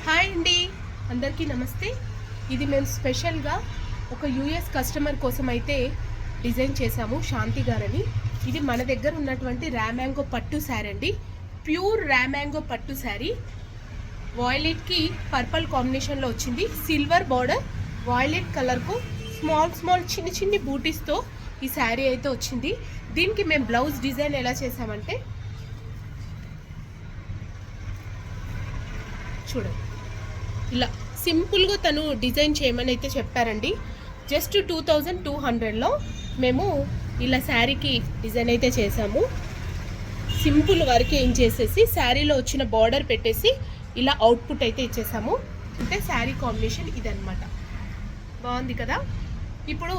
Hi అండి, అందరికీ నమస్తే. ఇది మేము స్పెషల్గా ఒక యూఎస్ కస్టమర్ కోసం అయితే డిజైన్ చేశాము, శాంతి గారని. ఇది మన దగ్గర ఉన్నటువంటి ర్యామ్యాంగో పట్టు శారీ అండి, ప్యూర్ ర్యామ్యాంగో పట్టు శారీ. వాయిలెట్కి పర్పుల్ కాంబినేషన్లో వచ్చింది, సిల్వర్ బార్డర్, వాయిలెట్ కలర్కు స్మాల్ చిన్ని చిన్ని బూటీస్తో ఈ శారీ అయితే వచ్చింది. దీనికి మేము బ్లౌజ్ డిజైన్ ఎలా చేసామంటే చూడండి, ఇలా సింపుల్గా తను డిజైన్ చేయమని అయితే చెప్పారండి. జస్ట్ 2200లో మేము ఇలా శారీకి డిజైన్ అయితే చేసాము. సింపుల్ వర్క్ ఏం చేసేసి శారీలో వచ్చిన బార్డర్ పెట్టేసి ఇలా అవుట్పుట్ అయితే ఇచ్చేసాము. అంటే శారీ కాంబినేషన్ ఇదన్నమాట. బాగుంది కదా. ఇప్పుడు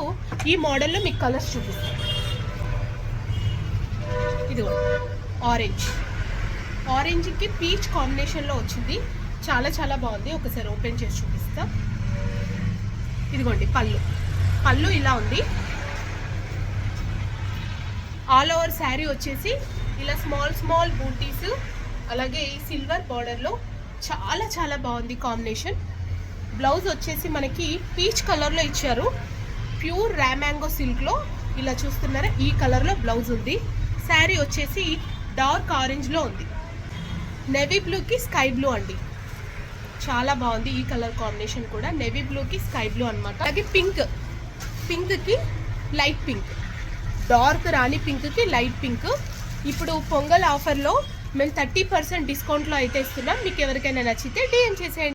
ఈ మోడల్లో మీకు కలర్స్ చూపిస్తాను. ఇదిగో ఆరెంజ్కి పీచ్ కాంబినేషన్లో వచ్చింది, చాలా బాగుంది. ఒకసారి ఓపెన్ చేసి చూపిస్తా. ఇదిగోండి పళ్ళు ఇలా ఉంది. ఆల్ ఓవర్ శారీ వచ్చేసి ఇలా స్మాల్ బూటీస్, అలాగే ఈ సిల్వర్ బార్డర్లో చాలా బాగుంది కాంబినేషన్. బ్లౌజ్ వచ్చేసి మనకి పీచ్ కలర్లో ఇచ్చారు, ప్యూర్ ర్యామ్యాంగో సిల్క్లో. ఇలా చూస్తున్నారా, ఈ కలర్లో బ్లౌజ్ ఉంది. శారీ వచ్చేసి డార్క్ ఆరెంజ్లో ఉంది, నేవీ బ్లూకి స్కై బ్లూ అండి. చాలా బాగుంది ఈ కలర్ కాంబినేషన్ కూడా, నేవీ బ్లూకి స్కై బ్లూ అనమాట. అలాగే పింక్కి లైట్ పింక్, డార్క్ రాణి పింక్కి లైట్ పింక్. ఇప్పుడు పొంగల్ ఆఫర్లో మేము 30% డిస్కౌంట్లో అయితే ఇస్తున్నాం. మీకు ఎవరికైనా నచ్చితే డిఎం చేసేయండి.